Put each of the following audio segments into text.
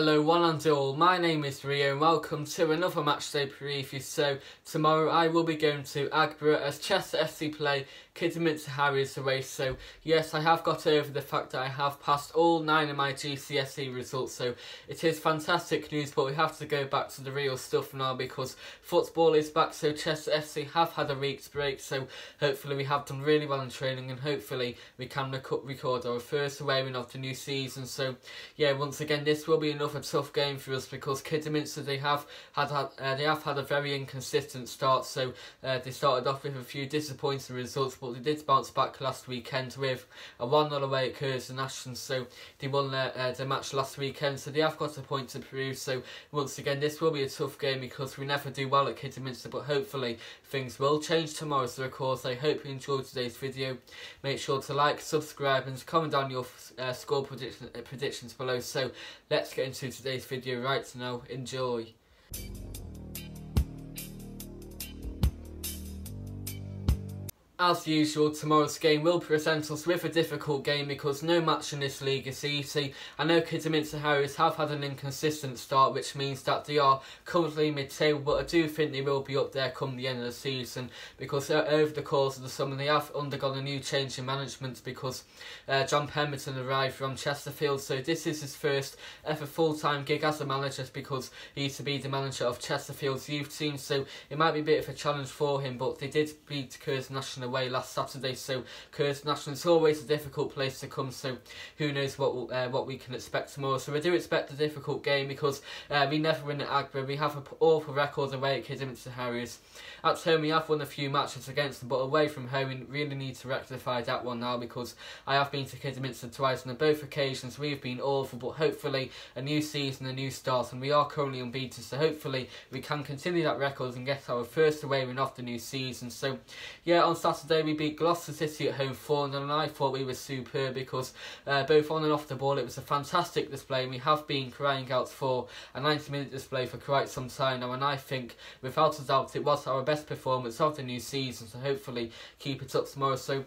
Hello one and all, my name is Rio and welcome to another matchday preview. So tomorrow I will be going to Agborough as Chester FC play Kidderminster Harriers away. So yes, I have got over the fact that I have passed all 9 of my GCSE results, so it is fantastic news, but we have to go back to the real stuff now because football is back. So Chester FC have had a week's break, so hopefully we have done really well in training and hopefully we can record our first away win of the new season. So yeah, once again this will be another tough game for us because Kidderminster they have had a very inconsistent start. So they started off with a few disappointing results, but they did bounce back last weekend with a 1-0 away at Kidderminster. So they won their match last weekend, so they have got a point to prove. So once again this will be a tough game because we never do well at Kidderminster, but hopefully things will change tomorrow. So of course I hope you enjoyed today's video. Make sure to like, subscribe and comment down your score predictions below. So let's get into today's video right now. Enjoy. As usual, tomorrow's game will present us with a difficult game because no match in this league is easy. I know Kidderminster Harriers have had an inconsistent start, which means that they are currently mid-table, but I do think they will be up there come the end of the season because over the course of the summer they have undergone a new change in management because John Pemberton arrived from Chesterfield. So this is his first ever full-time gig as a manager because he used to be the manager of Chesterfield's youth team. So it might be a bit of a challenge for him, but they did beat Kidderminster away last Saturday, so Kidderminster is always a difficult place to come, so who knows what we can expect tomorrow. So we do expect a difficult game because we never win at Agborough. We have an awful record away at Kidderminster Harriers. At home we have won a few matches against them, but away from home we really need to rectify that one now because I have been to Kidderminster twice and on both occasions we've been awful, but hopefully a new season, a new start, and we are currently unbeaten, so hopefully we can continue that record and get our first away win off the new season. So yeah, on Saturday we beat Gloucester City at home 4-0 and I thought we were superb because both on and off the ball it was a fantastic display, and we have been crying out for a 90-minute display for quite some time now, and I think without a doubt it was our best performance of the new season, so hopefully keep it up tomorrow. So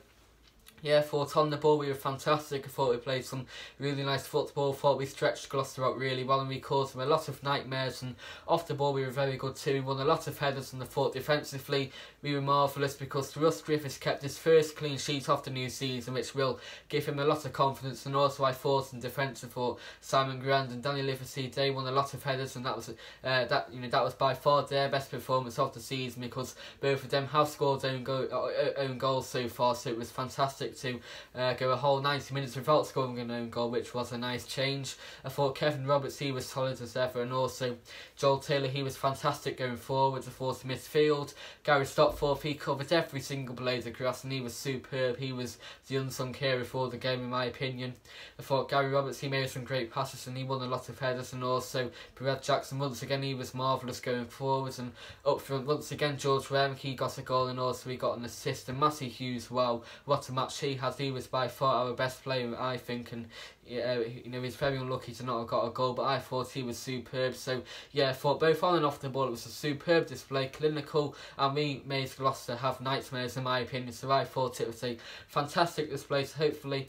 yeah, I thought on the ball we were fantastic. I thought we played some really nice football. Thought we stretched Gloucester out really well and we caused them a lot of nightmares. And off the ball we were very good too. We won a lot of headers, and I thought defensively we were marvellous because Russ Griffiths kept his first clean sheet of the new season, which will give him a lot of confidence. And also I thought in defence, I thought Simon Grand and Danny Livesey, they won a lot of headers, and that was by far their best performance of the season because both of them have scored own goals so far. So it was fantastic to go a whole 90 minutes without scoring an own goal, which was a nice change. I thought Kevin Roberts, he was solid as ever, and also Joel Taylor, he was fantastic going forwards. I thought midfield, Gary Stopforth, he covered every single blade of grass and he was superb. He was the unsung hero for the game in my opinion. I thought Gary Roberts, he made some great passes and he won a lot of headers, and also Brad Jackson, once again he was marvellous going forwards. And up front once again George Remke, he got a goal and also he got an assist. And Matty Hughes, wow, what a match he was by far our best player I think, and he's very unlucky to not have got a goal, but I thought he was superb. So yeah, I thought both on and off the ball it was a superb display, clinical, and we made Gloucester have nightmares in my opinion. So I thought it was a fantastic display, so hopefully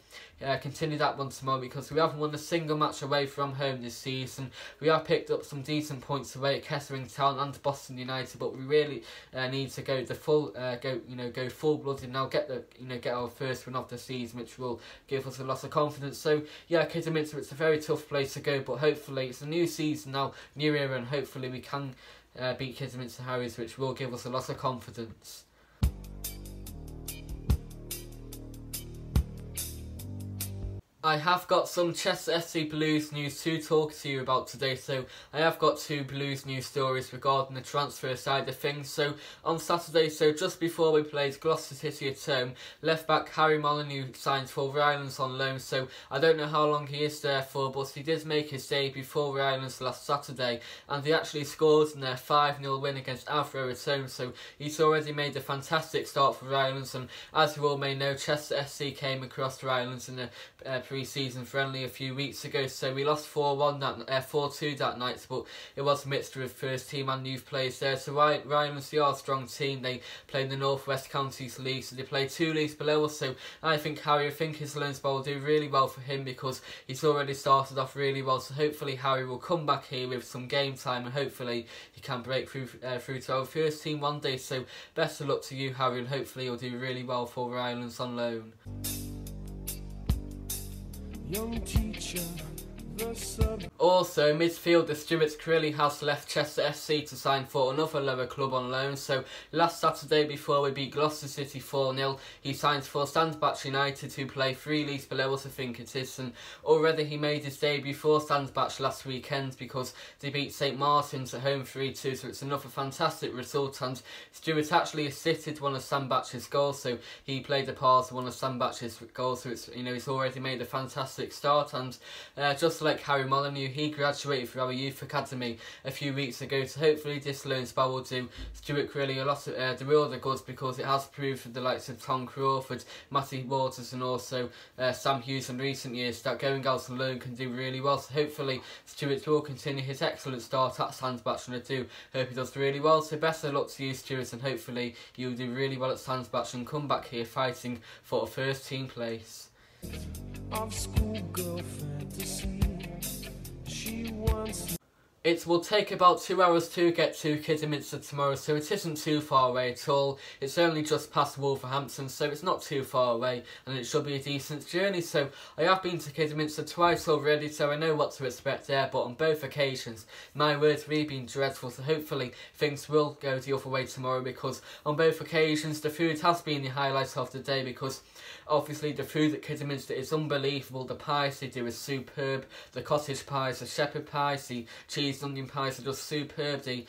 continue that one tomorrow because we haven't won a single match away from home this season. We have picked up some decent points away at Kettering Town and Boston United, but we really need to go the full go full blooded now, get our first win of the season, which will give us a lot of confidence. So yeah, Kidderminster, it's a very tough place to go, but hopefully it's a new season now, new era, and hopefully we can beat Kidderminster Harriers, which will give us a lot of confidence. I have got some Chester FC Blues news to talk to you about today. So I have got 2 Blues news stories regarding the transfer side of things. So on Saturday, so just before we played Gloucester City at home, left back Harry Molyneux signed for Rylands on loan. So I don't know how long he is there for, but he did make his debut for Rylands last Saturday, and he actually scored in their 5-0 win against Agborough at home. So he's already made a fantastic start for Rylands, and as you all may know, Chester FC came across Rylands in the pre-season friendly a few weeks ago, so we lost 4-2 that night, but it was a mixture of first team and youth players there. So Rylands, they are a strong team. They play in the North West Counties League, so they play 2 leagues below us. So I think his loan spell will do really well for him because he's already started off really well. So hopefully Harry will come back here with some game time and hopefully he can break through to our first team one day. So best of luck to you, Harry, and hopefully you'll do really well for Rylands on loan. Young teacher, also, midfielder Stuart Crilly has left Chester SC to sign for another lower club on loan. So last Saturday, before we beat Gloucester City 4-0, he signed for Sandbach United, who play 3 leagues below us, I think it is. And already he made his debut for Sandbach last weekend because they beat St Martin's at home 3-2. So it's another fantastic result. And Stuart actually assisted one of Sandbach's goals, so he played a part of one of Sandbach's goals. So it's, he's already made a fantastic start. And just like Harry Molyneux, he graduated from our youth academy a few weeks ago, so hopefully this loan spell will do Stuart Crilly a lot of the real goods, because it has proved for the likes of Tom Crawford, Matty Waters and also Sam Hughes in recent years that going out on loan can do really well. So hopefully Stuart will continue his excellent start at Sandbach, and I do hope he does really well. So best of luck to you, Stuart, and hopefully you'll do really well at Sandbach and come back here fighting for a first team place. Of schoolgirl fantasy. It will take about 2 hours to get to Kidderminster tomorrow, so it isn't too far away at all. It's only just past Wolverhampton, so it's not too far away, and it should be a decent journey. So I have been to Kidderminster twice already, so I know what to expect there, but on both occasions, my words really been dreadful, so hopefully things will go the other way tomorrow, because on both occasions the food has been the highlight of the day, because obviously the food at Kidderminster is unbelievable. The pies they do is superb, the cottage pies, the shepherd pies, the cheese onion pies are just superb. They're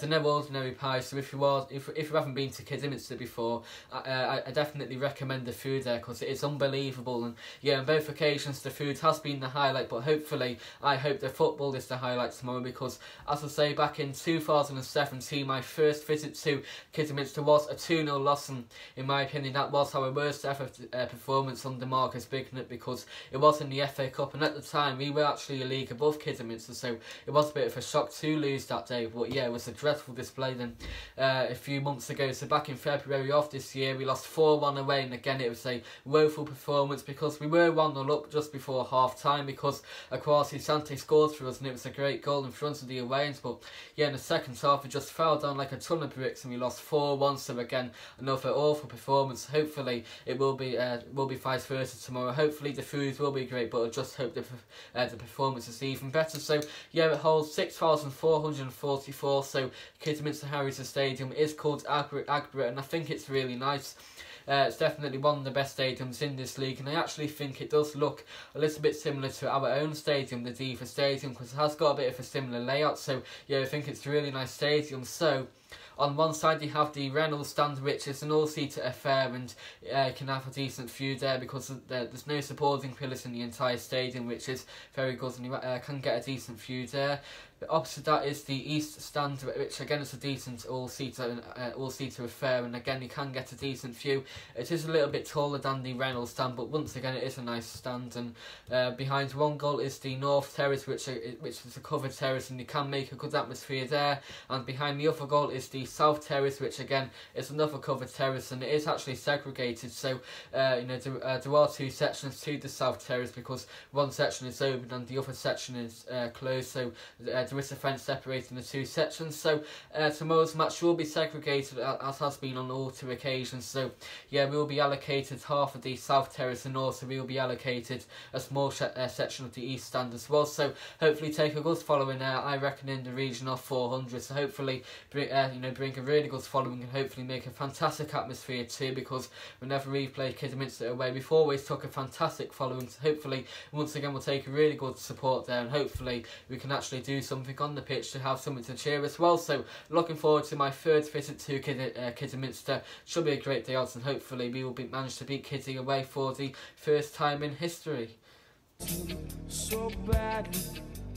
no ordinary pies, so if you haven't been to Kidderminster before, I definitely recommend the food there, because it is unbelievable. And yeah, on both occasions the food has been the highlight, but hopefully I hope the football is the highlight tomorrow, because as I say, back in 2017 my first visit to Kidderminster was a 2-0 loss, and in my opinion that was our worst ever performance under Marcus Bignett, because it was in the FA Cup, and at the time we were actually a league above Kidderminster, so it was a bit of a shock to lose that day. But yeah, it was a dreadful display then a few months ago. So back in February of this year we lost 4-1 away, and again it was a woeful performance because we were 1-0 up just before half time, because Akwasi Sante scored for us and it was a great goal in front of the away-ends. But yeah, in the second half we just fell down like a ton of bricks and we lost 4-1. So again, another awful performance. Hopefully it will be vice versa tomorrow. Hopefully the food will be great, but I just hope the performance is even better. So yeah, it holds 6,444. So Kidderminster Harriers Stadium is called Agborough, and I think it's really nice. It's definitely one of the best stadiums in this league, and I actually think it does look a little bit similar to our own stadium, the Diva Stadium, because it has got a bit of a similar layout. So yeah, I think it's a really nice stadium. So on one side you have the Reynolds stand, which is an all-seater affair, and you can have a decent view there because there's no supporting pillars in the entire stadium, which is very good, and you can get a decent view there. But opposite that is the East stand, which again is a decent all-seater affair, and again you can get a decent view. It is a little bit taller than the Reynolds stand, but once again it is a nice stand. And behind one goal is the North Terrace, which is a covered terrace, and you can make a good atmosphere there. And behind the other goal is the South Terrace, which again is another covered terrace, and it is actually segregated. So there are 2 sections to the South Terrace, because one section is open and the other section is closed. So there is a fence separating the 2 sections. So tomorrow's match will be segregated, as has been on all 2 occasions. So yeah, we will be allocated half of the South Terrace, and also we will be allocated a small section of the East stand as well. So hopefully take a good following, I reckon in the region of 400. So hopefully bring a really good following, and hopefully make a fantastic atmosphere too, because whenever we play Kidderminster away we've always took a fantastic following. So hopefully once again we'll take a really good support there, and hopefully we can actually do something on the pitch to have something to cheer as well. So looking forward to my 3rd visit to Kidderminster. Should be a great day out, and hopefully we will manage to beat Kiddy away for the first time in history. So bad,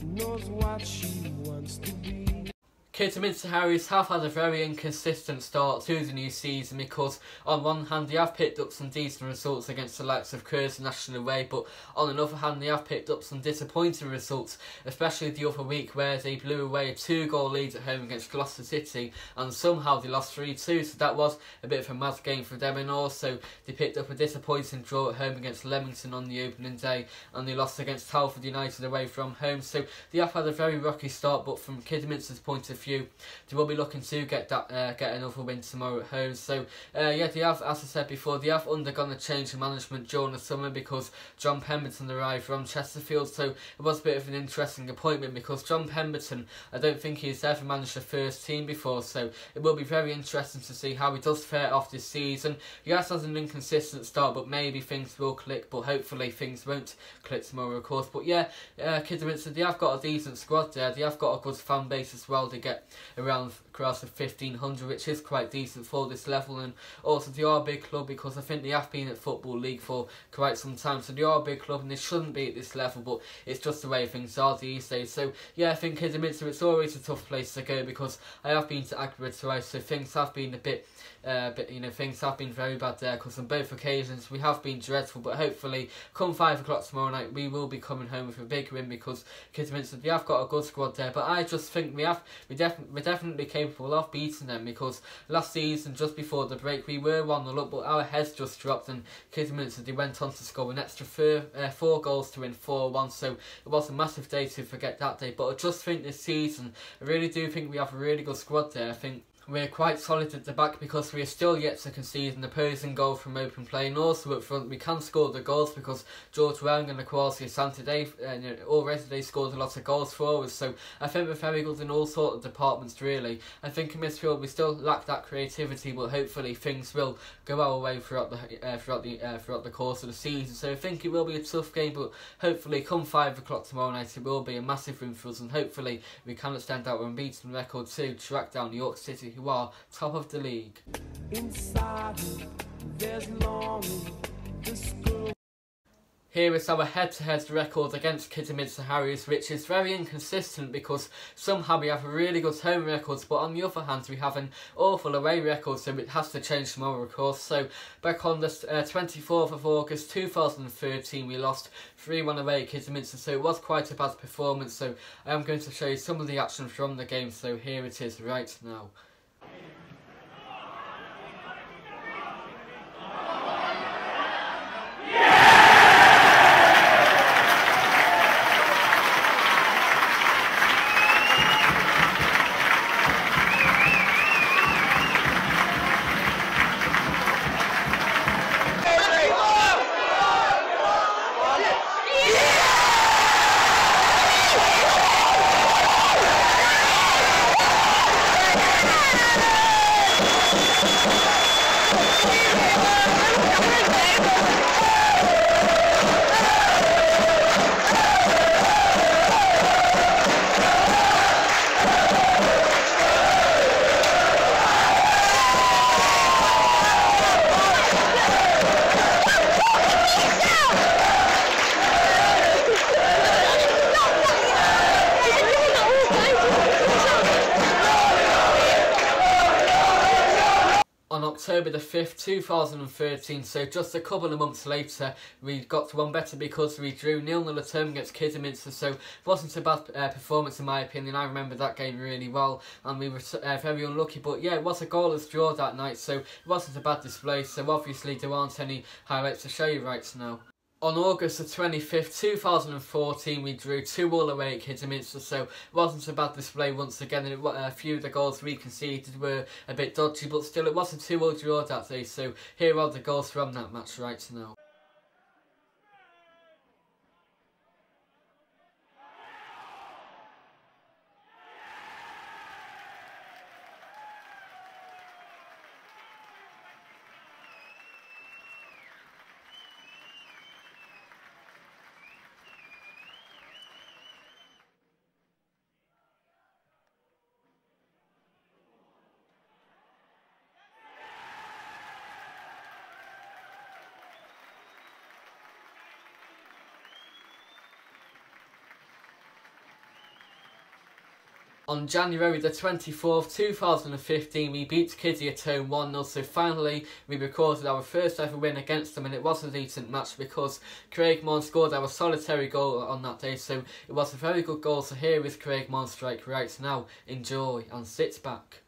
knows what she wants to be. Kidderminster Harriers have had a very inconsistent start to the new season because on one hand they have picked up some decent results against the likes of Curzon National away, but on another hand they have picked up some disappointing results, especially the other week where they blew away a 2-goal lead at home against Gloucester City and somehow they lost 3-2, so that was a bit of a mad game for them. And also they picked up a disappointing draw at home against Leamington on the opening day and they lost against Telford United away from home, so they have had a very rocky start. But from Kidderminster's point of view, they will be looking to get another win tomorrow at home. So yeah, they have, as I said before, they have undergone a change in management during the summer because John Pemberton arrived from Chesterfield, so it was a bit of an interesting appointment because John Pemberton, I don't think he's ever managed a first team before, so it will be very interesting to see how he does fare off this season. He has had an inconsistent start, but maybe things will click, but hopefully things won't click tomorrow, of course. But yeah, Kidderminster, they have got a decent squad there, they have got a good fan base as well. They get around across of 1,500, which is quite decent for this level, and also they are a big club because I think they have been at Football League for quite some time, so they are a big club and they shouldn't be at this level, but it's just the way things are these days. So yeah, I think Kidderminster, it's always a tough place to go because I have been to Agworth twice, so things have been a bit things have been very bad there because on both occasions we have been dreadful, but hopefully come 5 o'clock tomorrow night we will be coming home with a big win because Kidderminster, they have got a good squad there, but I just think we're definitely capable of beating them because last season just before the break we were 1-0 up, but our heads just dropped and Kidderminster, they went on to score an extra 4 goals to win 4-1, so it was a massive day to forget that day. But I just think this season, I really do think we have a really good squad there. I think we're quite solid at the back because we are still yet to concede an opposing goal from open play, and also up front we can score the goals because George Wang and Kwasi Asante already they scored a lot of goals for us, so I think we're very good in all sorts of departments really. I think in midfield we still lack that creativity, but hopefully things will go our way throughout the course of the season. So I think it will be a tough game, but hopefully come 5 o'clock tomorrow night it will be a massive win for us, and hopefully we can extend our unbeaten record to track down York City, who are top of the league. Here is our head-to-head record against Kidderminster Harriers, which is very inconsistent because somehow we have a really good home record, but on the other hand we have an awful away record, so it has to change tomorrow, of course. So back on the 24th of August 2013 we lost 3-1 away at Kidderminster, so it was quite a bad performance. So I am going to show you some of the action from the game, so here it is right now. October the 5th, 2013, so just a couple of months later, we got one better because we drew 0-0 at home against Kidderminster, so it wasn't a bad performance in my opinion. I remember that game really well, and we were very unlucky, but yeah, it was a goalless draw that night, so it wasn't a bad display, so obviously there aren't any highlights to show you right now. On August the 25th, 2014, we drew 2-2 away at Kidderminster, so it wasn't a bad display once again, and a few of the goals we conceded were a bit dodgy, but still it was a 2-2 draw that day, so here are the goals from that match right now. On January the 24th, 2015, we beat Kiddy at home 1-0, so finally we recorded our first ever win against them, and it was a decent match because Craig Mon scored our solitary goal on that day, so it was a very good goal. So here is Craig Mon's strike right now. Enjoy and sit back.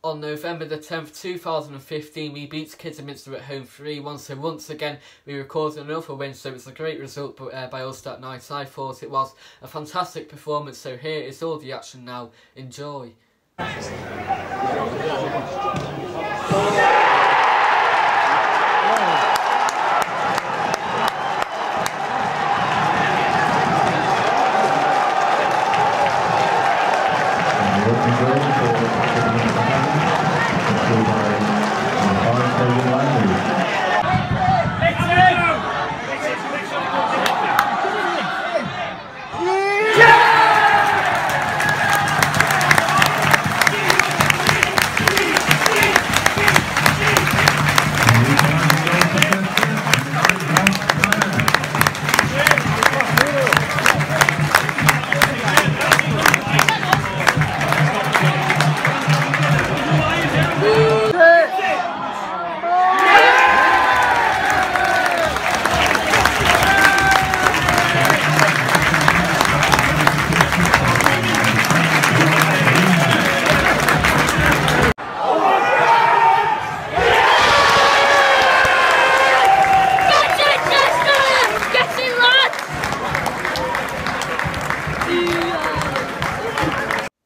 On November the 10th, 2015, we beat Kidderminster at home 3-1, so once again we recorded another win, so it's a great result by us that night. I thought it was a fantastic performance, so here is all the action now. Enjoy.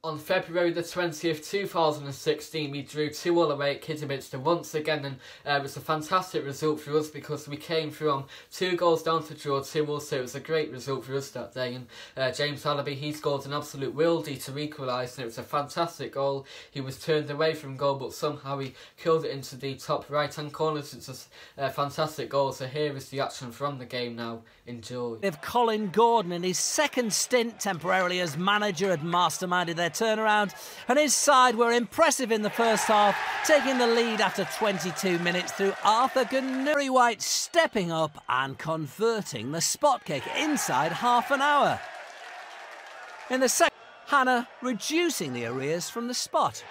On February the 20th, 2016, we drew 2-2 away at Kidderminster once again, and it was a fantastic result for us because we came from 2 goals down to draw 2-2, so it was a great result for us that day. And James Allaby, he scored an absolute worldie to equalise, and it was a fantastic goal. He was turned away from goal, but somehow he killed it into the top right-hand corner, so it's a fantastic goal. So here is the action from the game now. Enjoy. If Colin Gordon, in his second stint temporarily as manager, had masterminded their turnaround, and his side were impressive in the first half, taking the lead after 22 minutes through Arthur Gunnery White stepping up and converting the spot kick inside half an hour. In the second, Hannah reducing the Harriers from the spot.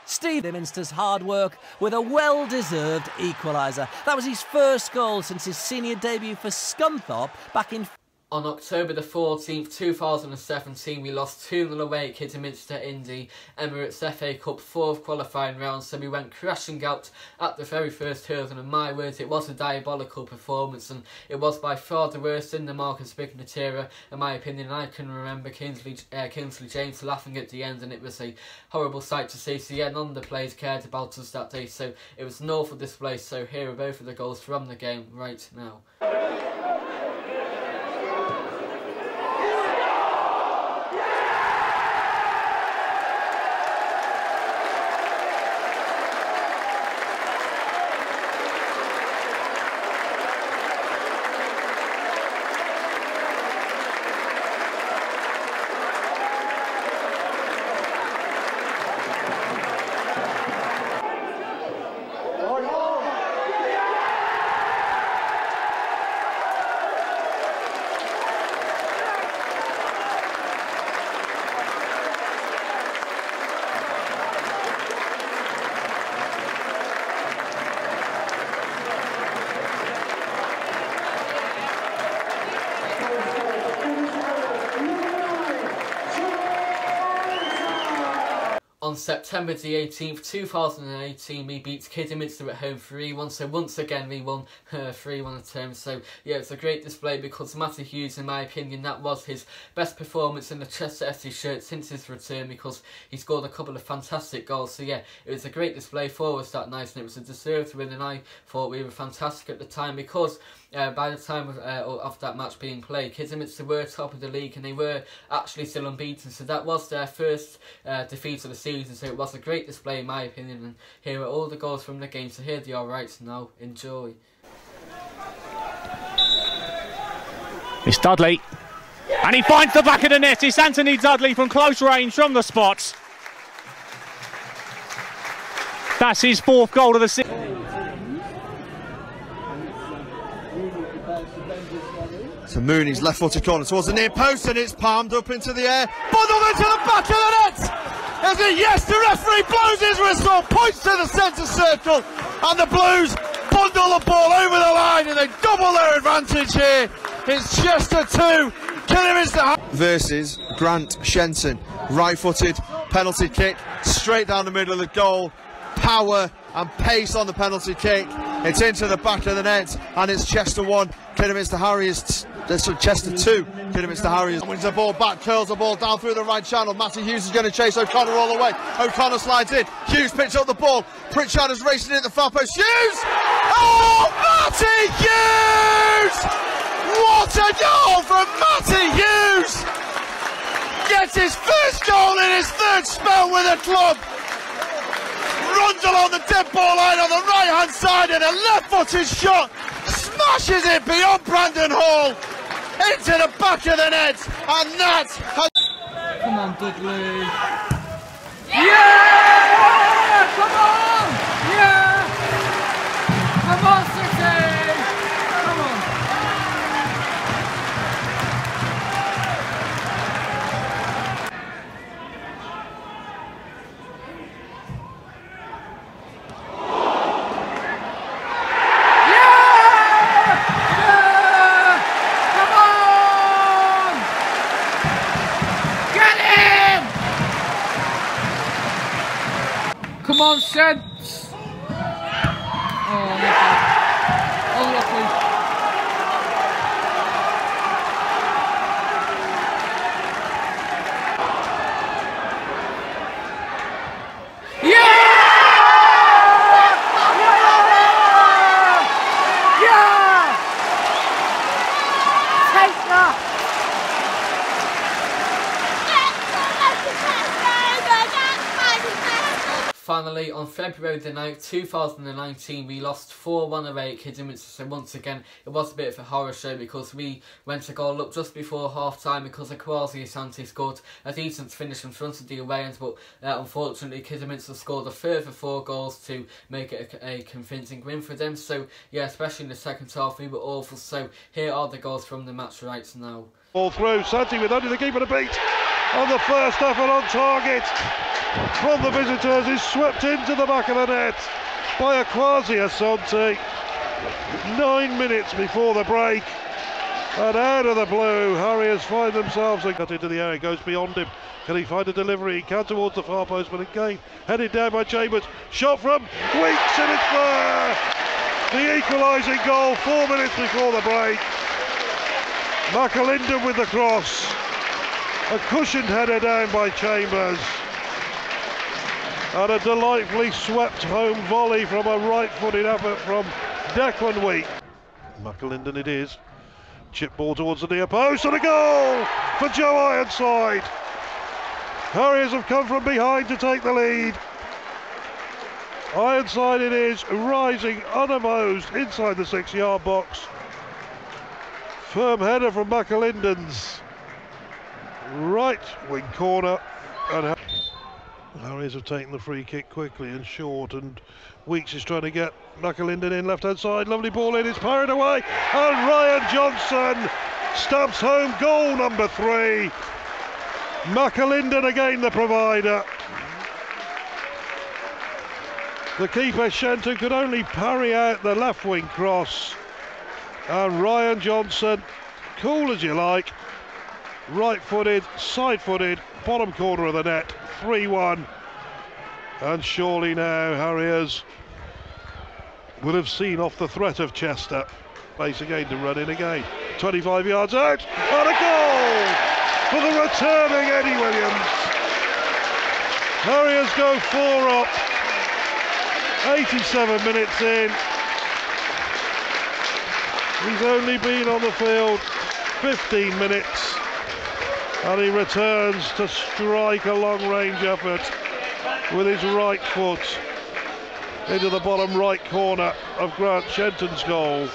Steve Kidderminster's hard work with a well-deserved equaliser. That was his first goal since his senior debut for Scunthorpe back in... On October the 14th, 2017, we lost 2-0 away at Kidderminster in the Emirates FA Cup 4th qualifying round, so we went crashing out at the very first hurdle, and my word, it was a diabolical performance, and it was by far the worst in the Marcus Bignett era, in my opinion. I can remember Kingsley James laughing at the end, and it was a horrible sight to see. So yeah, none of the players cared about us that day, so it was an awful display. So here are both of the goals from the game right now. September the 18th, 2018, we beat Kidderminster at home 3-1, so once again we won 3-1 at home. So yeah, it's a great display because Matty Hughes, in my opinion, that was his best performance in the Chester FC shirt since his return, because he scored a couple of fantastic goals. So yeah, it was a great display for us that night, and it was a deserved win, and I thought we were fantastic at the time, because by the time of that match being played, Kidderminster were top of the league and they were actually still unbeaten, so that was their first defeat of the season. So it was a great display in my opinion, and here are all the goals from the game. So here they are, right now, enjoy. It's Dudley, and he finds the back of the net. It's Anthony Dudley from close range from the spot. That's his 4th goal of the season. So Mooney's left-footed corner towards the near post, and it's palmed up into the air, bundled into the back of the net. As a yes, the referee blows his whistle, points to the centre circle, and the Blues bundle the ball over the line, and they double their advantage here. It's Chester 2, Kidderminster versus Grant Shenton. Right-footed penalty kick, straight down the middle of the goal. Power and pace on the penalty kick. It's into the back of the net, and it's Chester 1, Kidderminster Harriers. Chester 2, Kidderminster Harriers. Wins the ball back, curls the ball down through the right channel. Matty Hughes is going to chase O'Connor all the way. O'Connor slides in. Hughes picks up the ball. Pritchard is racing in at the far post. Hughes! Oh, Matty Hughes! What a goal from Matty Hughes! Gets his first goal in his 3rd spell with the club. Runs along the dead ball line on the right hand side, and a left-footed shot smashes it beyond Brandon Hall into the back of the net, and that has... Come on, Dudley. Yeah! Come on! Yeah! Come on, City! Come on! Come on, Sheds! Oh, lucky. Oh, lucky. Finally, on February the 9th, 2019, we lost 4-1 away at Kidderminster. So once again, it was a bit of a horror show, because we went a goal up just before half-time because Kwasi Asante scored a decent finish in front of the away end, but unfortunately Kidderminster scored a further 4 goals to make it a convincing win for them. So yeah, especially in the second half, we were awful. So here are the goals from the match right now. All through, Santi with only the keeper to beat on the first effort on target from the visitors is swept into the back of the net by Kwasi Asante 9 minutes before the break, and out of the blue Harriers find themselves and cut into the area, goes beyond him. Can he find a delivery? He can towards the far post, but again headed down by Chambers. Shot from Weeks, and it's there! The equalising goal 4 minutes before the break. McAlinden with the cross, a cushioned header down by Chambers, and a delightfully swept home volley from a right-footed effort from Declan Week. McAlinden it is, chip ball towards the near post, and a goal for Joe Ironside. Harriers have come from behind to take the lead. Ironside it is, rising unopposed inside the 6-yard box. Firm header from McAlinden's right wing corner, and Harriers have taken the free kick quickly and short, and Weeks is trying to get McAlinden in left hand side. Lovely ball in, it's parried away, and Ryan Johnson stamps home goal number 3. McAlinden again the provider. The keeper Shenton could only parry out the left wing cross, and Ryan Johnson, cool as you like, right footed, side footed, bottom corner of the net, 3-1. And surely now Harriers would have seen off the threat of Chester. Place again to run in again. 25 yards out, and a goal for the returning Eddie Williams. Harriers go 4 up, 87 minutes in. He's only been on the field 15 minutes, and he returns to strike a long-range effort with his right foot into the bottom right corner of Grant Shenton's goal.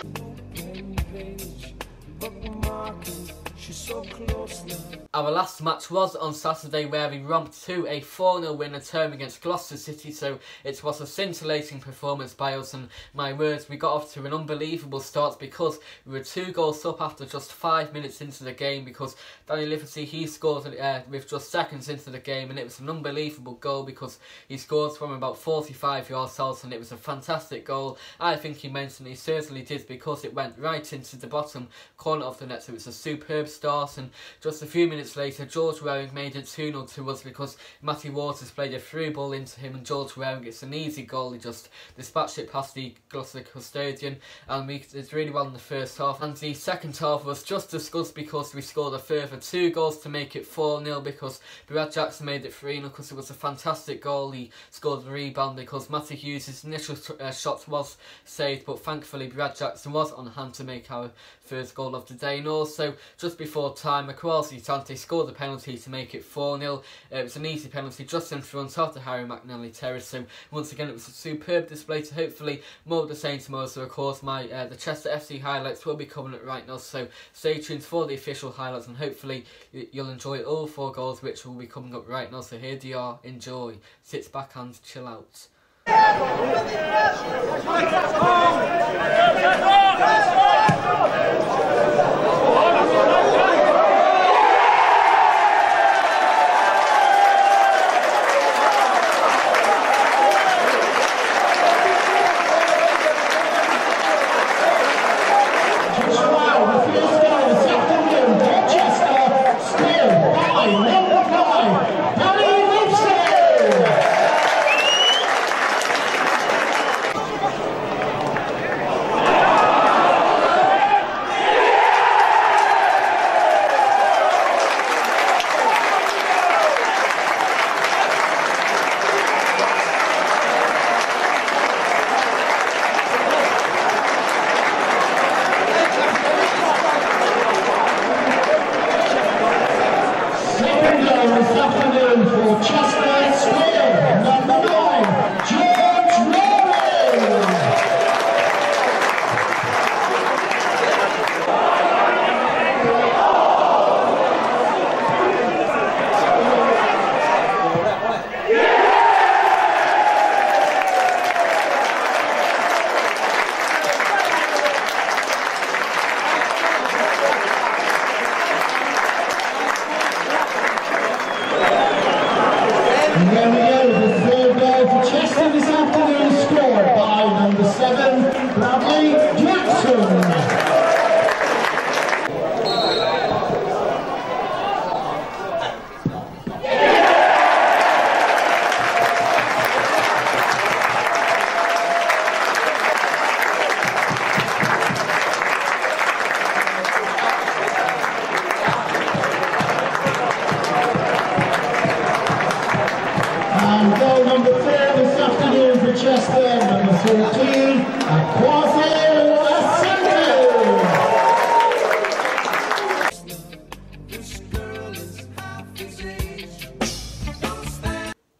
Our last match was on Saturday, where we romped to a 4-0 win at home against Gloucester City, so it was a scintillating performance by us, and my words, we got off to an unbelievable start because we were 2 goals up after just 5 minutes into the game, because Danny Liverty, he scored with just seconds into the game, and it was an unbelievable goal because he scored from about 45 yards out, and it was a fantastic goal. I think he meant, and he certainly did, because it went right into the bottom corner of the net, so it was a superb start. And just a few minutes later, George Waring made it 2-0 to us because Matty Waters played a through ball into him, and George Waring, it's an easy goal. He just dispatched it past the Gloucester custodian, and we did really well in the first half. And the second half was just as good because we scored a further 2 goals to make it 4-0, because Brad Jackson made it 3-0 because it was a fantastic goal. He scored a rebound because Matty Hughes' initial shot was saved, but thankfully Brad Jackson was on hand to make our first goal of the day. And also, just before time, Kwasi Tante scored a penalty to make it 4-0. It was an easy penalty just in front of the Harry McNally terrace. So once again, it was a superb display. To hopefully more of the same tomorrow. So of course, the Chester FC highlights will be coming up right now. So stay tuned for the official highlights, and hopefully you'll enjoy all 4 goals which will be coming up right now. So here they are. Enjoy. Sit back and chill out.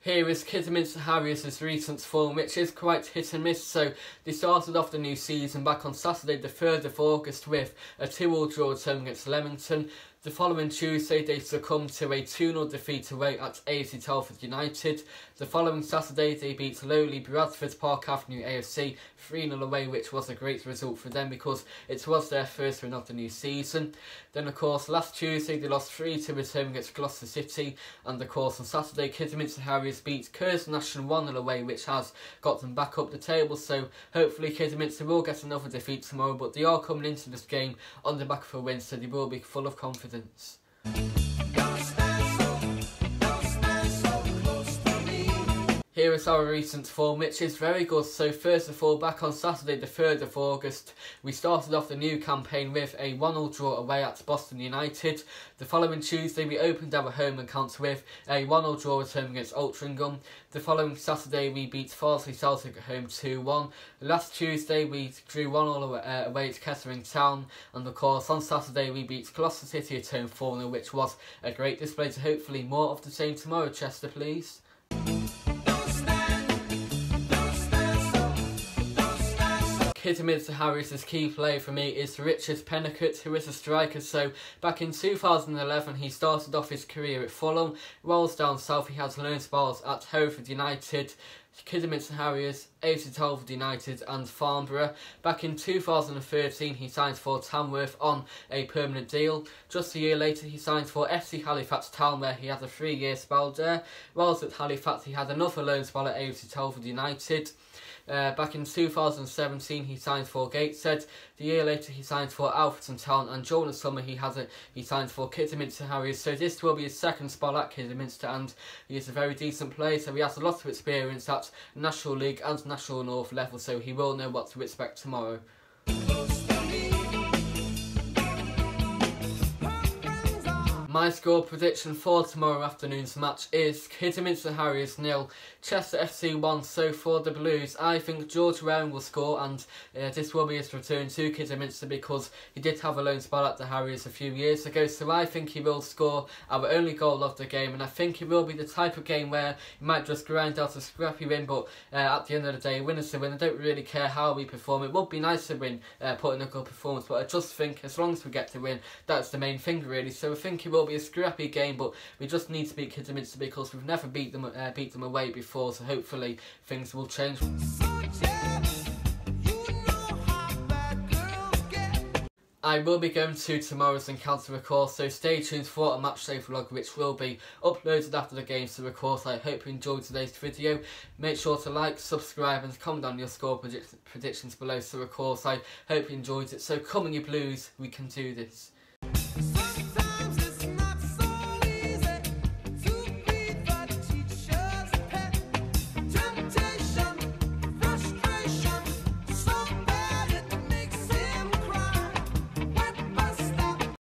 Here is Kidderminster Harriers' recent form, which is quite hit and miss. So they started off the new season back on Saturday the 3rd of August with a 2-2 draw at home against Leamington. The following Tuesday, they succumbed to a 2-0 defeat away at AFC Telford United. The following Saturday, they beat lowly Bradford Park Avenue AFC 3-0 away, which was a great result for them because it was their first win of the new season. Then, of course, last Tuesday, they lost 3-2 at home against Gloucester City. And, of course, on Saturday, Kidderminster Harriers beat Curzon National 1-0 away, which has got them back up the table. So, hopefully, Kidderminster will get another defeat tomorrow, but they are coming into this game on the back of a win, so they will be full of confidence. Here is us our recent form, which is very good. So first of all, back on Saturday the 3rd of August, we started off the new campaign with a 1-1 draw away at Boston United. The following Tuesday we opened our home accounts with a 1-1 draw at home against Altrincham. The following Saturday we beat Farsley Celtic at home 2-1. Last Tuesday we drew 1-1 away at Kettering Town, and of course on Saturday we beat Gloucester City at home 4-0, which was a great display. So hopefully more of the same tomorrow, Chester, please. Kidderminster Harriers' key player for me is Richard Pennicott, who is a striker. So back in 2011 he started off his career at Fulham. Whilst down south he has loan spells at Hereford United, Kidderminster Harriers, AFC Telford United and Farnborough. Back in 2013 he signed for Tamworth on a permanent deal. Just a year later he signed for FC Halifax Town, where he had a 3-year spell there. Whilst at Halifax he had another loan spell at AFC Telford United. Back in 2017 he signed for Gateshead. The year later he signed for Alfreton Town, and during the summer he signed for Kidderminster Harriers. So this will be his second spell at Kidderminster, and he is a very decent player, so he has a lot of experience at National League and National North level, so he will know what to expect tomorrow. My score prediction for tomorrow afternoon's match is Kidderminster Harriers 0, Chester FC 1. So for the Blues, I think George Rowan will score, and this will be his return to Kidderminster because he did have a loan spell at the Harriers a few years ago. So I think he will score our only goal of the game, and I think it will be the type of game where he might just grind out a scrappy win, but at the end of the day, win is a win. I don't really care how we perform. It would be nice to win, put in a good performance, but I just think as long as we get to win, that's the main thing really. So I think it will be a scrappy game, but we just need to beat Kidderminster because we've never beat them away before, so hopefully things will change. I will be going to tomorrow's encounter, of course, so stay tuned for a matchday vlog which will be uploaded after the game. So of course I hope you enjoyed today's video. Make sure to like, subscribe and comment down your score predictions below. So of course I hope you enjoyed it. So come on you Blues, we can do this.